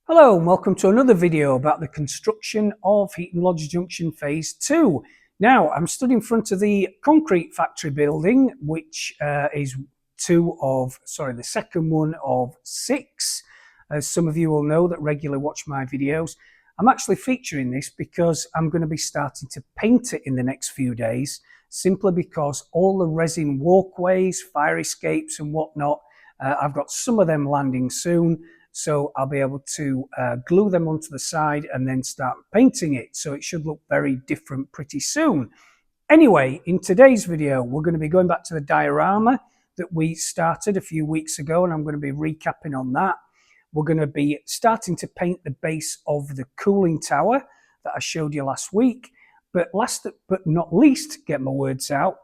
Hello and welcome to another video about the construction of Heaton Lodge Junction Phase 2. Now I'm stood in front of the concrete factory building, which is the second one of 6. As some of you will know that regularly watch my videos, I'm actually featuring this because I'm going to be starting to paint it in the next few days, simply because all the resin walkways, fire escapes and whatnot, I've got some of them landing soon. So I'll be able to glue them onto the side and then start painting it. So it should look very different pretty soon. Anyway, in today's video, we're going to be going back to the diorama that we started a few weeks ago, and I'm going to be recapping on that. We're going to be starting to paint the base of the cooling tower that I showed you last week. But last but not least, get my words out,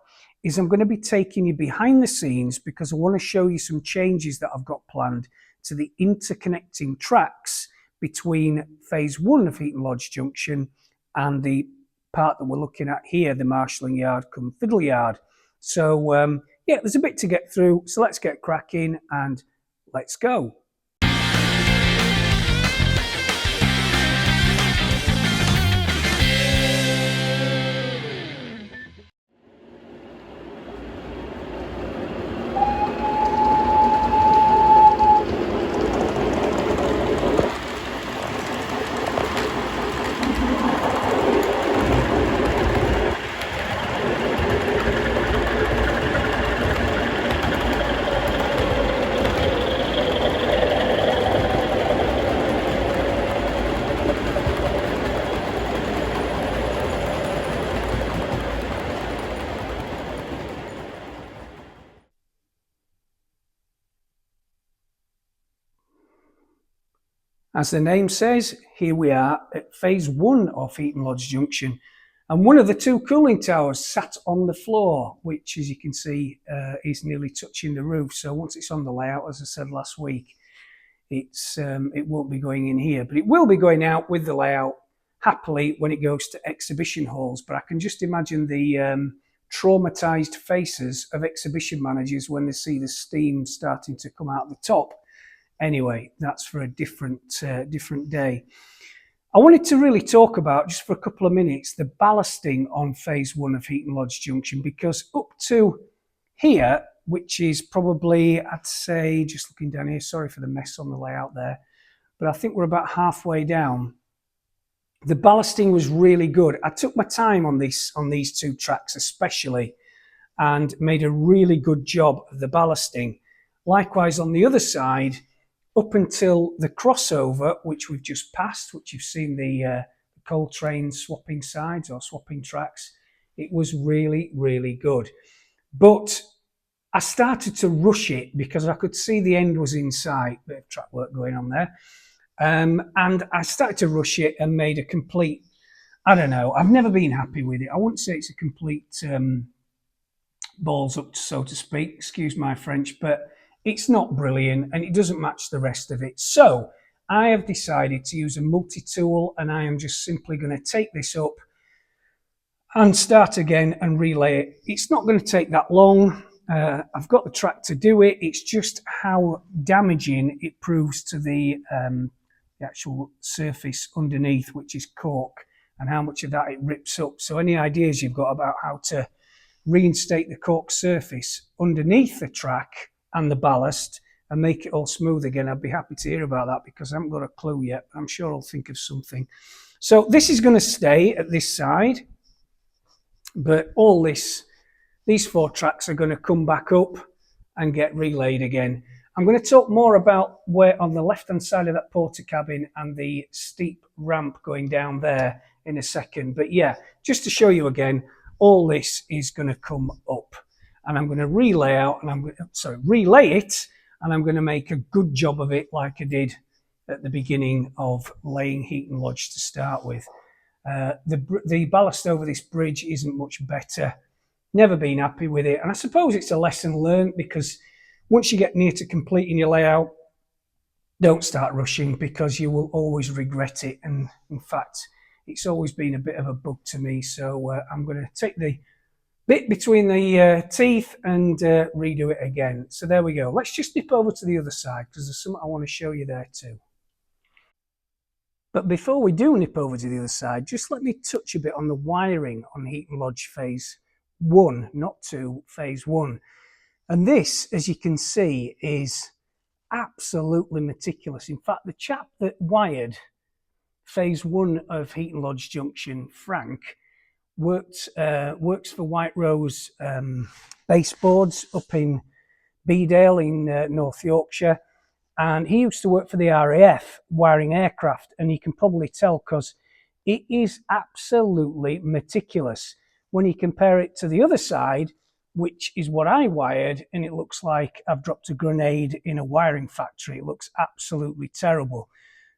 is I'm going to be taking you behind the scenes because I want to show you some changes that I've got planned to the interconnecting tracks between Phase 1 of Heaton Lodge Junction and the part that we're looking at here, the marshalling yard cum fiddle yard. So yeah, there's a bit to get through, so let's get cracking and let's go. As the name says, here we are at Phase 1 of Heaton Lodge Junction, and one of the two cooling towers sat on the floor, which as you can see is nearly touching the roof. So once it's on the layout, as I said last week, it won't be going in here, but it will be going out with the layout happily when it goes to exhibition halls. But I can just imagine the traumatized faces of exhibition managers when they see the steam starting to come out the top. Anyway, that's for a different day. I wanted to really talk about, just for a couple of minutes, the ballasting on Phase 1 of Heaton Lodge Junction, because up to here, which is probably, I'd say, just looking down here, sorry for the mess on the layout there, but I think we're about halfway down. The ballasting was really good. I took my time on these two tracks especially, and made a really good job of the ballasting. Likewise on the other side, up until the crossover, which we've just passed, which you've seen the coal train swapping sides or swapping tracks, it was really, really good. But I started to rush it because I could see the end was in sight, bit of track work going on there. And I started to rush it and made a complete, I don't know, I've never been happy with it. I wouldn't say it's a complete balls up, so to speak, excuse my French, but it's not brilliant and it doesn't match the rest of it. So I have decided to use a multi-tool, and I am just simply going to take this up and start again and relay it. It's not going to take that long. I've got the track to do it. It's just how damaging it proves to the actual surface underneath, which is cork, and how much of that it rips up. So any ideas you've got about how to reinstate the cork surface underneath the track and the ballast and make it all smooth again, I'd be happy to hear about that, because I haven't got a clue yet. I'm sure I'll think of something. So this is going to stay at this side, but all these 4 tracks are going to come back up and get relayed again. I'm going to talk more about where on the left hand side of that porter cabin and the steep ramp going down there in a second. But yeah, just to show you again, all this is going to come up, and I'm going to relay it, and I'm going to make a good job of it like I did at the beginning of laying Heaton Lodge to start with. The ballast over this bridge isn't much better. Never been happy with it, and I suppose it's a lesson learned, because once you get near to completing your layout, don't start rushing, because you will always regret it. And in fact, it's always been a bit of a bug to me. So I'm going to take the bit between the teeth and redo it again. So there we go. Let's just dip over to the other side, because there's something I want to show you there too. But before we do nip over to the other side, just let me touch a bit on the wiring on Heaton Lodge Phase 1, not 2, Phase 1. And this, as you can see, is absolutely meticulous. In fact, the chap that wired Phase 1 of Heaton Lodge Junction, Frank, works for White Rose Baseboards up in Beedale in North Yorkshire. And he used to work for the RAF wiring aircraft, and you can probably tell because it is absolutely meticulous. When you compare it to the other side, which is what I wired, and it looks like I've dropped a grenade in a wiring factory. It looks absolutely terrible.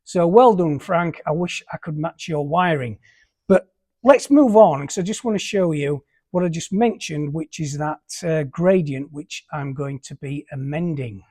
So well done, Frank. I wish I could match your wiring. But let's move on, because I just want to show you what I just mentioned, which is that gradient which I'm going to be amending.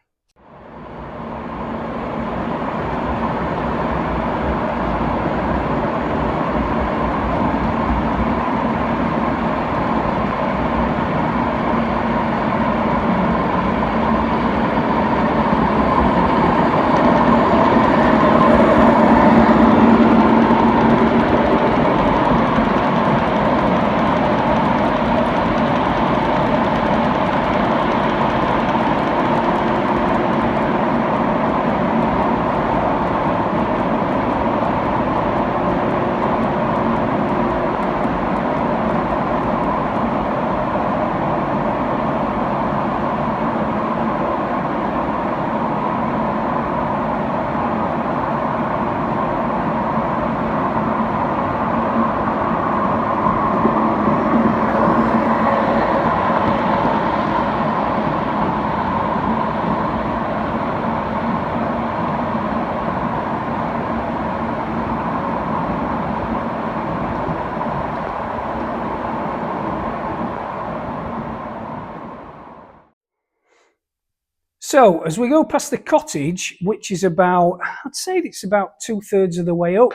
So as we go past the cottage, which is about, I'd say it's about 2/3 of the way up.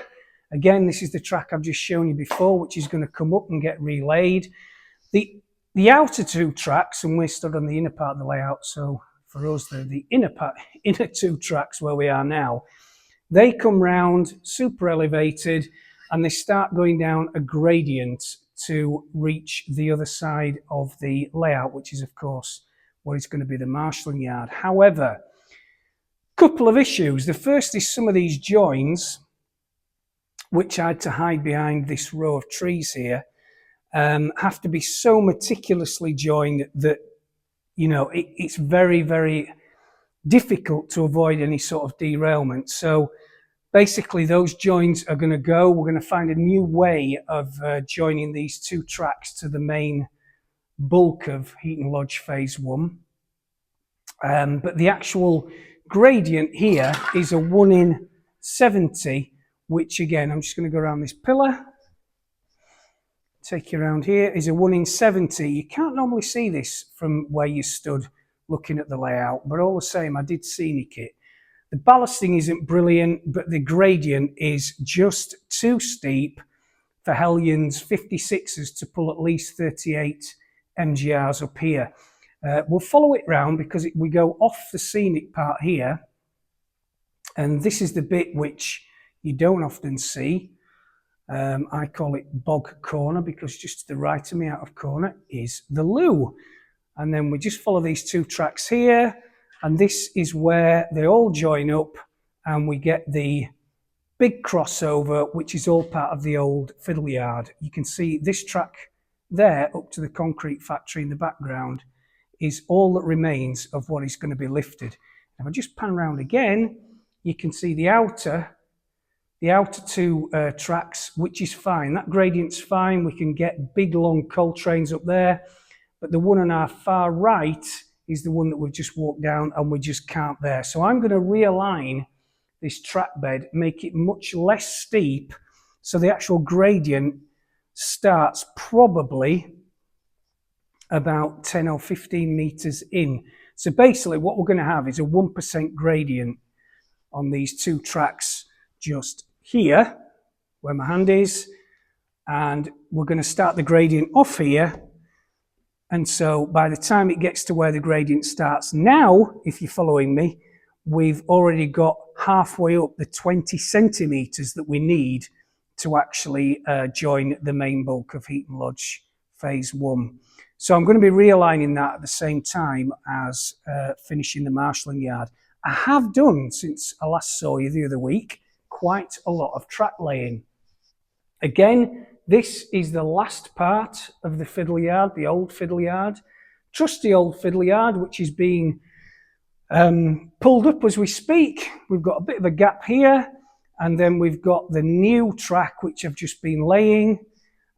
Again, this is the track I've just shown you before, which is going to come up and get relaid. The outer two tracks, and we're stood on the inner part of the layout, so for us, the inner two tracks where we are now, they come round super elevated and they start going down a gradient to reach the other side of the layout, which is of course what is going to be the marshalling yard. However, couple of issues. The first is some of these joins, which I had to hide behind this row of trees here, have to be so meticulously joined that, you know, it's very, very difficult to avoid any sort of derailment. So basically those joins are going to go. We're going to find a new way of joining these two tracks to the main bulk of Heaton Lodge Phase 1. But the actual gradient here is a 1 in 70, which again, I'm just going to go around this pillar, take you around here, is a 1 in 70. You can't normally see this from where you stood looking at the layout, but all the same, I did scenic it. The ballasting isn't brilliant, but the gradient is just too steep for Hellions 56s to pull at least 38 MGRs up here. We'll follow it round because we go off the scenic part here, and this is the bit which you don't often see. I call it bog corner because just to the right of me out of corner is the loo. And then we just follow these two tracks here, and this is where they all join up and we get the big crossover, which is all part of the old fiddle yard. You can see this track there up to the concrete factory in the background is all that remains of what is going to be lifted. If I just pan around again, you can see the outer two tracks, which is fine. That gradient's fine. We can get big long coal trains up there, but the one on our far right is the one that we've just walked down and we just can't there. So I'm going to realign this track bed, make it much less steep, so the actual gradient starts probably about 10 or 15 meters in. So basically what we're going to have is a 1% gradient on these two tracks just here, where my hand is, and we're going to start the gradient off here. And so by the time it gets to where the gradient starts now, if you're following me, we've already got halfway up the 20 centimetres that we need to actually join the main bulk of Heaton Lodge Phase 1. So I'm going to be realigning that at the same time as finishing the marshalling yard. I have done, since I last saw you the other week, quite a lot of track laying. Again, this is the last part of the fiddle yard, the old fiddle yard. Trusty old fiddle yard, which is being pulled up as we speak. We've got a bit of a gap here, and then we've got the new track which I've just been laying.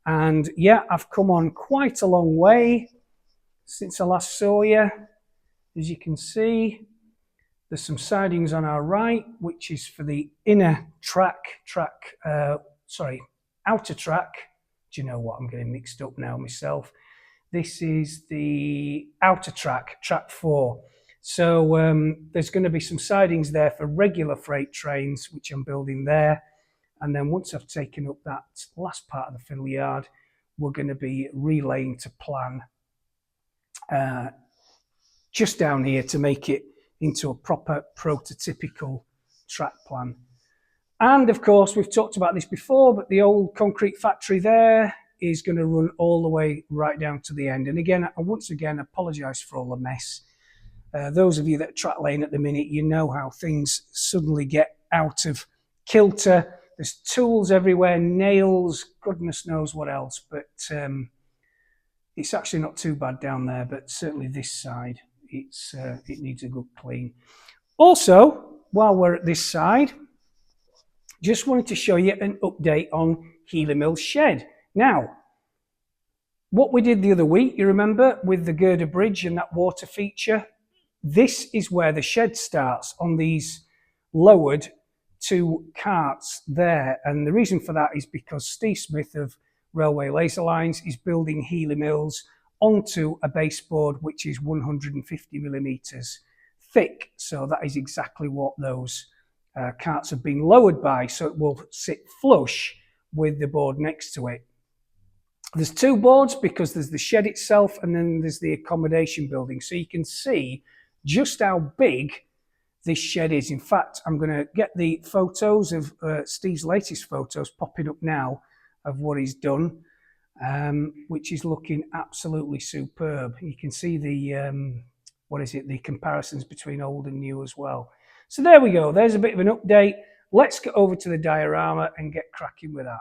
And yeah, I've come on quite a long way since I last saw you. As you can see, there's some sidings on our right, which is for the inner outer track. Do you know what? I'm getting mixed up now myself. This is the outer track, track 4. So there's going to be some sidings there for regular freight trains, which I'm building there. And then once I've taken up that last part of the fiddle yard, we're going to be relaying to plan just down here to make it into a proper prototypical track plan. And of course, we've talked about this before, but the old concrete factory there is going to run all the way right down to the end. And again, I once again apologise for all the mess. Those of you that are track laying at the minute, you know how things suddenly get out of kilter. There's tools everywhere, nails, goodness knows what else. But it's actually not too bad down there, but certainly this side, it needs a good clean. Also, while we're at this side, just wanted to show you an update on Healey Mills shed. Now, what we did the other week, you remember, with the girder bridge and that water feature, this is where the shed starts on these lowered 2 carts there. And the reason for that is because Steve Smith of Railway Laser Lines is building Healey Mills onto a baseboard which is 150 millimetres thick. So that is exactly what those carts have been lowered by, so it will sit flush with the board next to it. There's 2 boards because there's the shed itself and then there's the accommodation building. So you can see just how big this shed is. In fact, I'm going to get the photos of Steve's latest photos popping up now of what he's done, which is looking absolutely superb. You can see the, the comparisons between old and new as well. So there we go. There's a bit of an update. Let's get over to the diorama and get cracking with that.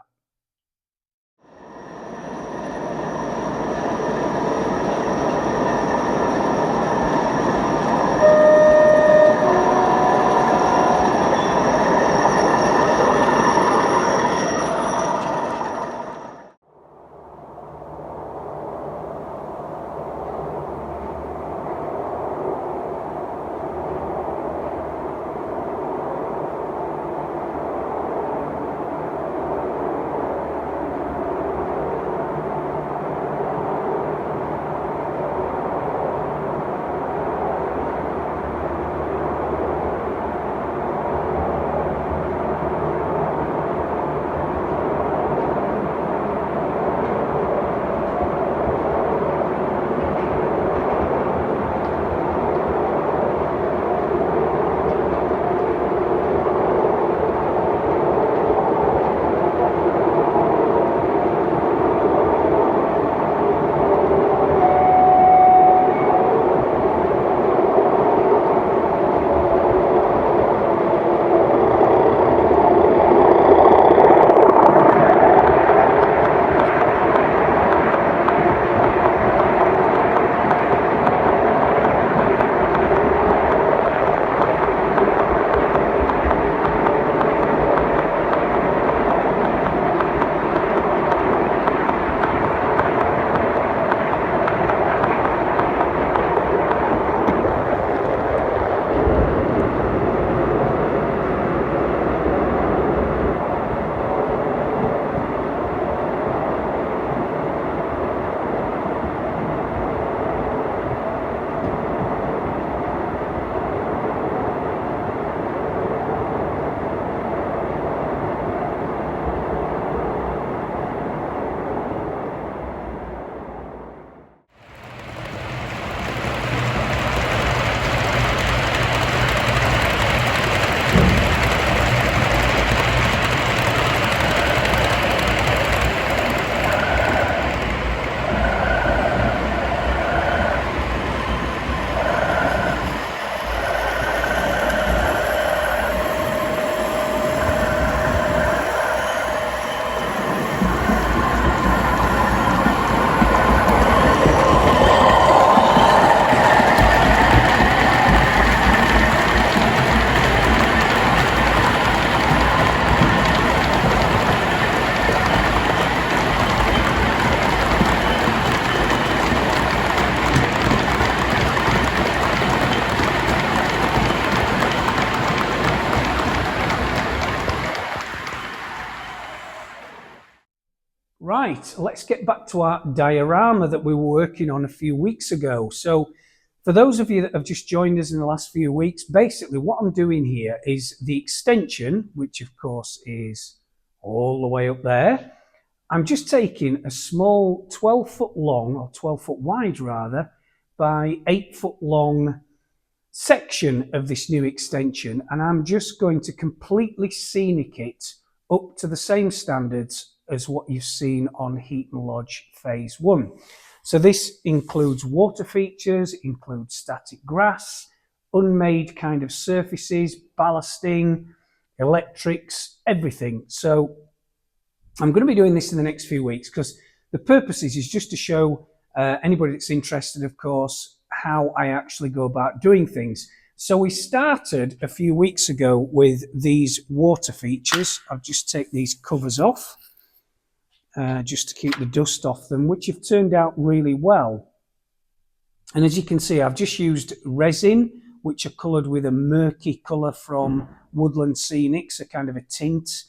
Right, let's get back to our diorama that we were working on a few weeks ago. So for those of you that have just joined us in the last few weeks, basically what I'm doing here is the extension, which of course is all the way up there. I'm just taking a small 12-foot long, or 12-foot wide rather, by 8-foot long section of this new extension, and I'm just going to completely scenic it up to the same standards as what you've seen on Heaton Lodge Phase 1. So this includes water features, includes static grass, unmade kind of surfaces, ballasting, electrics, everything. So I'm going to be doing this in the next few weeks because the purpose is just to show anybody that's interested, of course, how I actually go about doing things. So we started a few weeks ago with these water features. I'll just take these covers off just to keep the dust off them, which have turned out really well. And as you can see, I've just used resin, which are coloured with a murky colour from Woodland Scenics, a kind of a tint.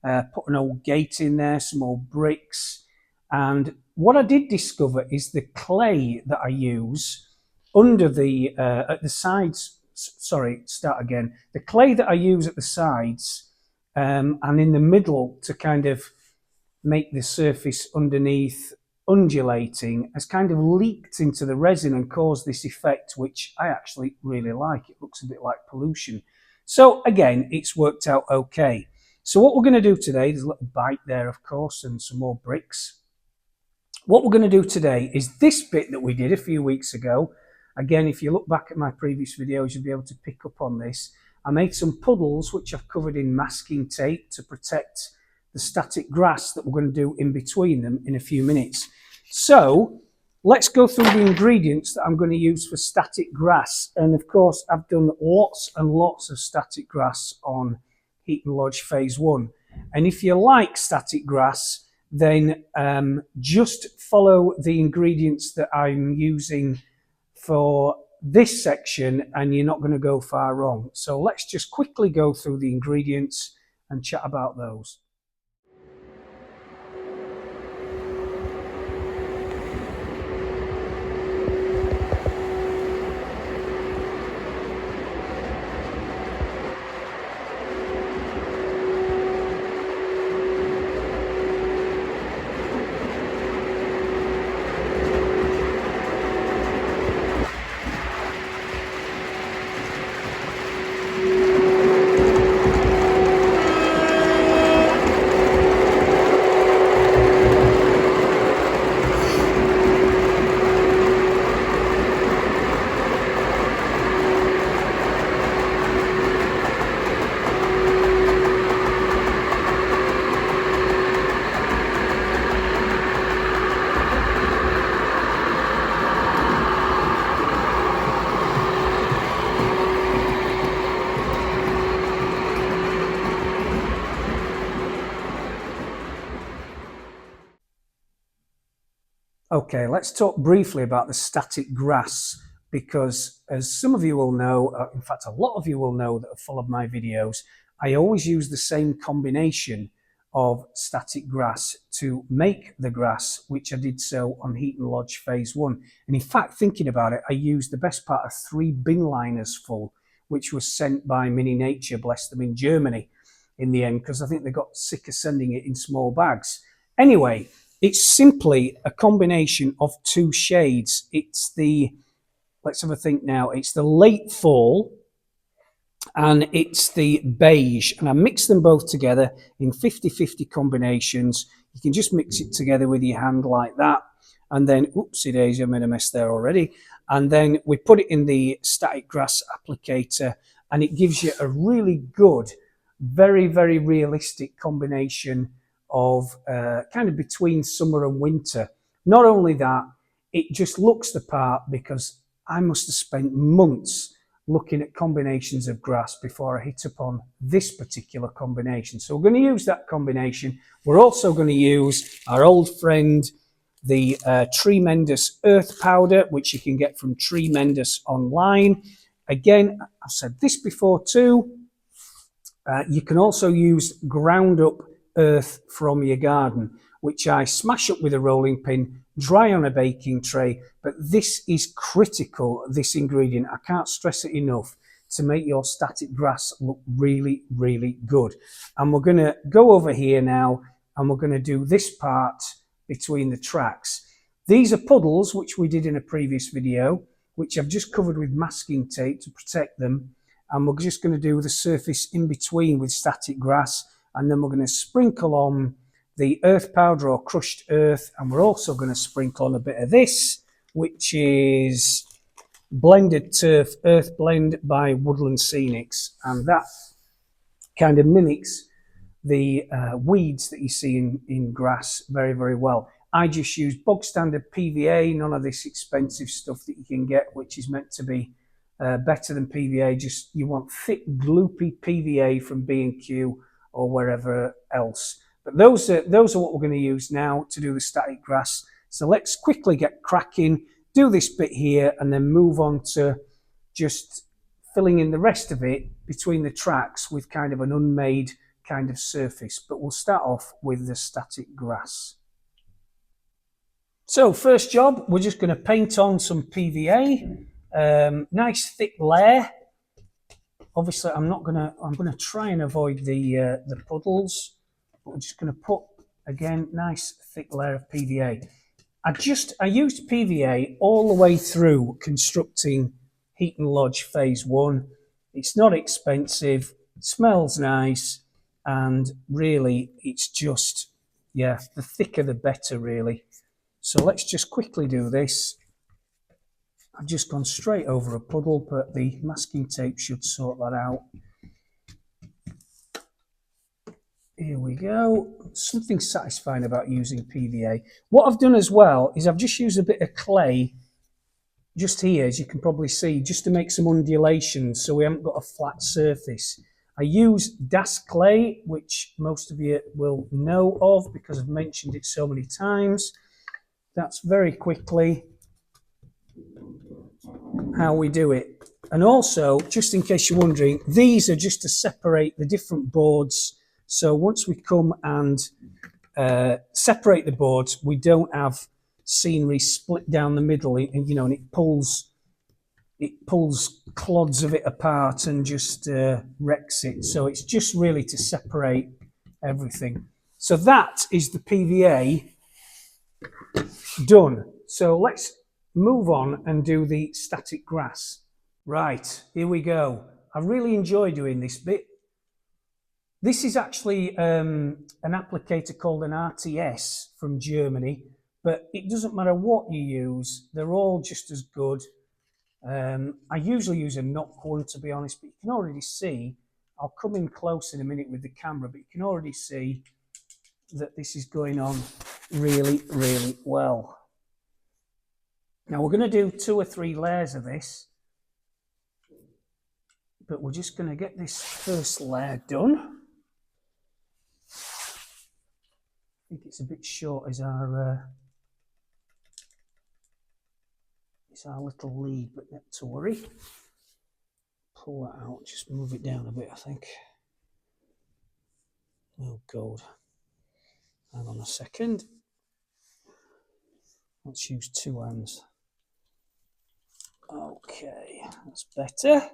Put an old gate in there, some old bricks. And what I did discover is the clay that I use under the, at the sides, the clay that I use at the sides and in the middle to kind of make the surface underneath undulating has kind of leaked into the resin and caused this effect, which I actually really like. It looks a bit like pollution. So again, it's worked out okay. So what we're going to do today, there's a little bite there, of course, and some more bricks. What we're going to do today is this bit that we did a few weeks ago. Again, if you look back at my previous videos, you'll be able to pick up on this. I made some puddles, which I've covered in masking tape to protect the static grass that we're going to do in between them in a few minutes. So let's go through the ingredients that I'm going to use for static grass. And of course, I've done lots and lots of static grass on Heaton Lodge Phase 1. And if you like static grass, then just follow the ingredients that I'm using for this section and you're not going to go far wrong. So let's just quickly go through the ingredients and chat about those. Okay, let's talk briefly about the static grass, because as some of you will know, in fact a lot of you will know that have followed my videos, I always use the same combination of static grass to make the grass, which I did so on Heaton Lodge Phase 1. And in fact, thinking about it, I used the best part of 3 bin liners full, which was sent by Mini Nature, bless them, in Germany in the end, because I think they got sick of sending it in small bags. Anyway, it's simply a combination of 2 shades. It's the, let's have a think now, it's the late fall and it's the beige. And I mix them both together in 50-50 combinations. You can just mix it together with your hand like that. And then, oopsie daisy, I made a mess there already. And then we put it in the static grass applicator and it gives you a really good, very, very realistic combination of kind of between summer and winter. Not only that, it just looks the part, because I must have spent months looking at combinations of grass before I hit upon this particular combination. So we're going to use that combination. We're also going to use our old friend, the Tremendous Earth Powder, which you can get from Tremendous online. Again, I've said this before too. You can also use ground up earth from your garden, which I smash up with a rolling pin, dry on a baking tray. But this is critical, this ingredient. I can't stress it enough to make your static grass look really, really good. And we're going to go over here now and we're going to do this part between the tracks. These are puddles, which we did in a previous video, which I've just covered with masking tape to protect them. And we're just going to do the surface in between with static grass. And then we're going to sprinkle on the earth powder or crushed earth. And we're also going to sprinkle on a bit of this, which is blended turf earth blend by Woodland Scenics. And that kind of mimics the weeds that you see in grass very, very well. I just use bog standard PVA, none of this expensive stuff that you can get, which is meant to be better than PVA. Just you want thick, gloopy PVA from B&Q or wherever else. But those are what we're going to use now to do the static grass. So let's quickly get cracking, do this bit here, and then move on to just filling in the rest of it between the tracks with kind of an unmade kind of surface. But we'll start off with the static grass. So first job, we're just going to paint on some PVA, nice thick layer. Obviously, I'm going to try and avoid the puddles, but we're just going to put again nice thick layer of PVA. I used PVA all the way through constructing Heaton Lodge Phase 1. It's not expensive, smells nice, and really it's just, yeah, the thicker the better really. So let's just quickly do this. I've just gone straight over a puddle, but the masking tape should sort that out. Here we go. Something satisfying about using PVA. What I've done as well is I've just used a bit of clay just here, as you can probably see, just to make some undulations so we haven't got a flat surface. I use Das clay, which most of you will know of because I've mentioned it so many times. That's very quickly how we do it. And also, just in case you're wondering, these are just to separate the different boards. So once we come and separate the boards, we don't have scenery split down the middle, and it pulls clods of it apart and just wrecks it. So it's just really to separate everything. So that is the PVA done. So let's move on and do the static grass. Right, here we go. I really enjoy doing this bit. This is actually an applicator called an RTS from Germany, but it doesn't matter what you use, they're all just as good. I usually use a knock one, to be honest, but you can already see, I'll come in close in a minute with the camera, but you can already see that this is going on really, really well. Now we're going to do 2 or 3 layers of this, but we're just going to get this first layer done. I think it's a bit short as our little lead, but not to worry. Pull that out, just move it down a bit, I think. Oh God. Hang on a second. Let's use 2 hands. Okay, that's better.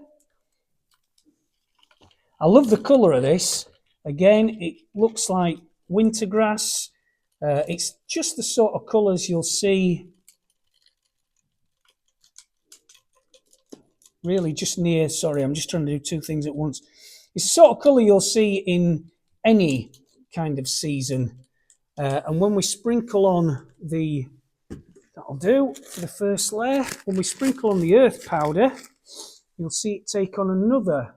I love the colour of this. Again, it looks like winter grass. It's just the sort of colours you'll see really just near, sorry, I'm just trying to do 2 things at once. It's the sort of colour you'll see in any kind of season. And when we sprinkle on the, that'll do for the first layer. When we sprinkle on the earth powder, you'll see it take on another,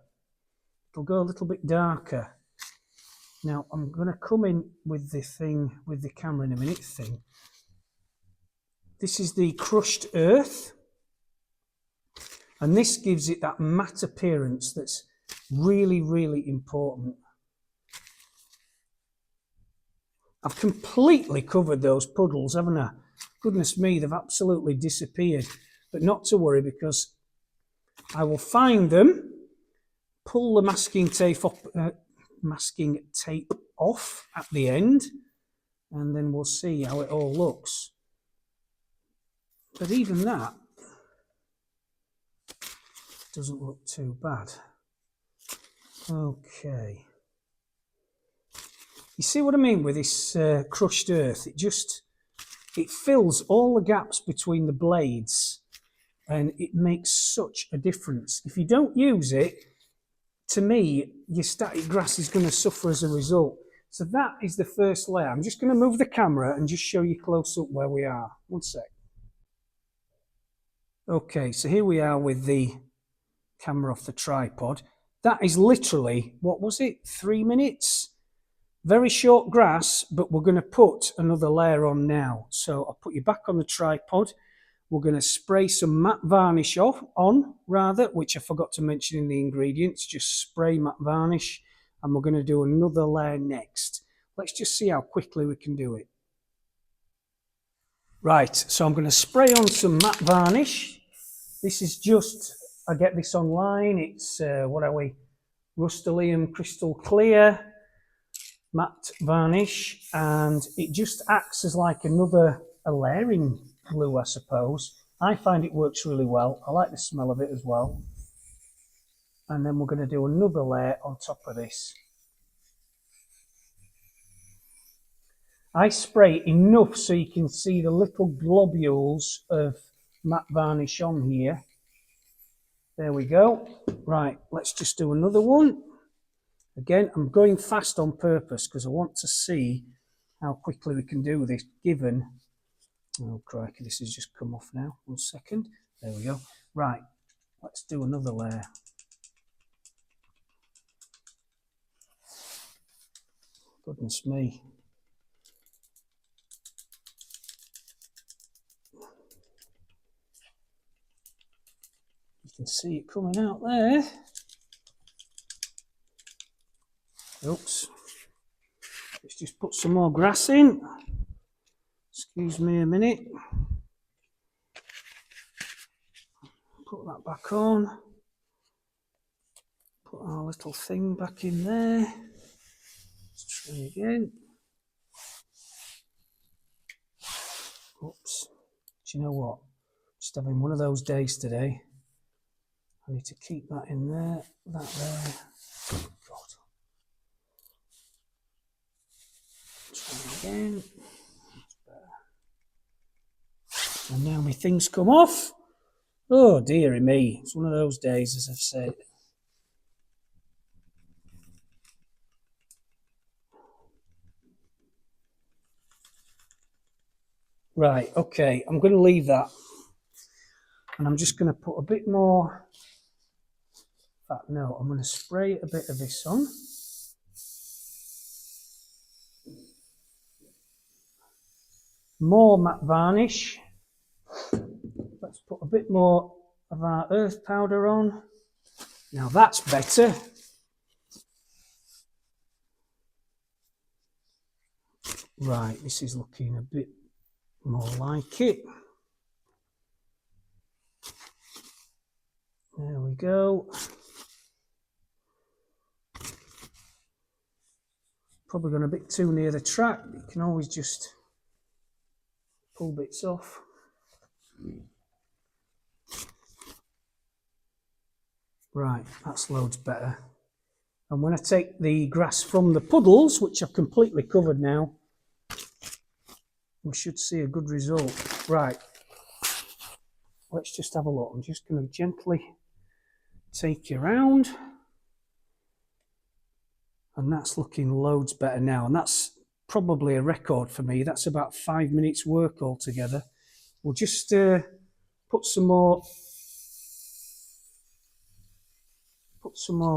it'll go a little bit darker. Now I'm going to come in with the thing, with the camera in a minute thing. This is the crushed earth. And this gives it that matte appearance that's really, really important. I've completely covered those puddles, haven't I? Goodness me, they've absolutely disappeared. But not to worry, because I will find them, pull the masking tape off at the end, and then we'll see how it all looks. But even that doesn't look too bad. Okay. You see what I mean with this crushed earth? It fills all the gaps between the blades, and it makes such a difference. If you don't use it, to me, your static grass is going to suffer as a result. So that is the first layer. I'm just going to move the camera and just show you close up where we are. One sec. Okay, so here we are with the camera off the tripod. That is literally, what was it, 3 minutes? Very short grass, but we're going to put another layer on now. So I'll put you back on the tripod. We're going to spray some matte varnish on, which I forgot to mention in the ingredients. Just spray matte varnish, and we're going to do another layer next. Let's just see how quickly we can do it. Right, so I'm going to spray on some matte varnish. This is just, I get this online. It's, Rust-Oleum Crystal Clear matte varnish, and it just acts as like a layering glue, I suppose. I find it works really well. I like the smell of it as well. And then we're going to do another layer on top of this. I spray enough so you can see the little globules of matte varnish on here. There we go. Right, let's just do another one. Again, I'm going fast on purpose because I want to see how quickly we can do this, given... Oh, crikey, this has just come off now. 1 second. There we go. Right, let's do another layer. Goodness me. You can see it coming out there. Oops. Let's just put some more grass in. Excuse me a minute. Put that back on. Put our little thing back in there. Let's try again. Oops. Do you know what? Just having one of those days today. I need to keep that in there, that there. God. Try again. And now my things come off. Oh dearie me, it's one of those days, as I've said. Right, okay, I'm going to leave that. And I'm just going to put a bit more. In fact, no, I'm going to spray a bit of this on. More matte varnish. Let's put a bit more of our earth powder on. Now that's better. Right, this is looking a bit more like it. There we go. Probably gone a bit too near the track. You can always just pull bits off. Right, that's loads better. And when I take the grass from the puddles, which I've completely covered now, we should see a good result. Right, let's just have a look. I'm just going to gently take you around. And that's looking loads better now. And that's probably a record for me. That's about 5 minutes work altogether. We'll just put some more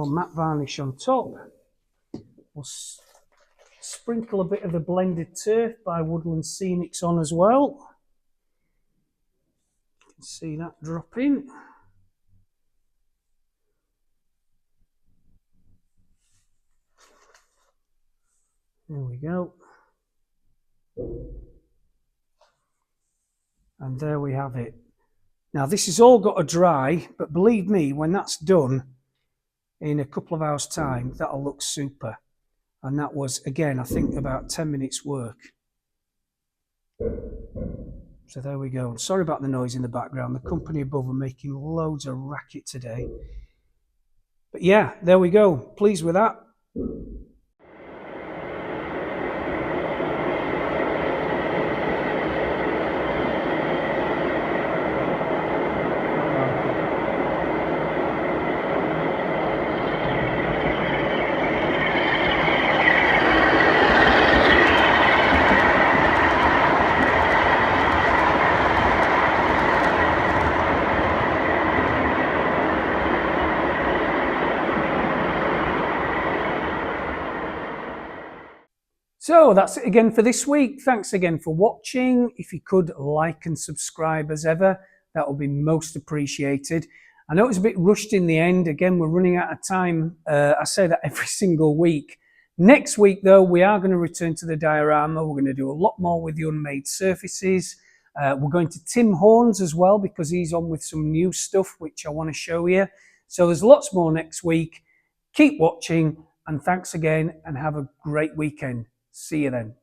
matte varnish on top. We'll sprinkle a bit of the blended turf by Woodland Scenics on as well. You can see that dropping. There we go. And there we have it. Now this has all got to dry, but believe me, when that's done in a couple of hours' time, that'll look super. And that was, again, I think about 10 minutes work. So there we go. Sorry about the noise in the background. The company above are making loads of racket today. But yeah, there we go. Pleased with that. So that's it again for this week. Thanks again for watching. If you could like and subscribe as ever, that would be most appreciated. I know it's a bit rushed in the end. Again, we're running out of time. I say that every single week. Next week, though, we are going to return to the diorama. We're going to do a lot more with the unmade surfaces. We're going to Tim Horns as well because he's on with some new stuff which I want to show you. So there's lots more next week. Keep watching and thanks again and have a great weekend. See you then.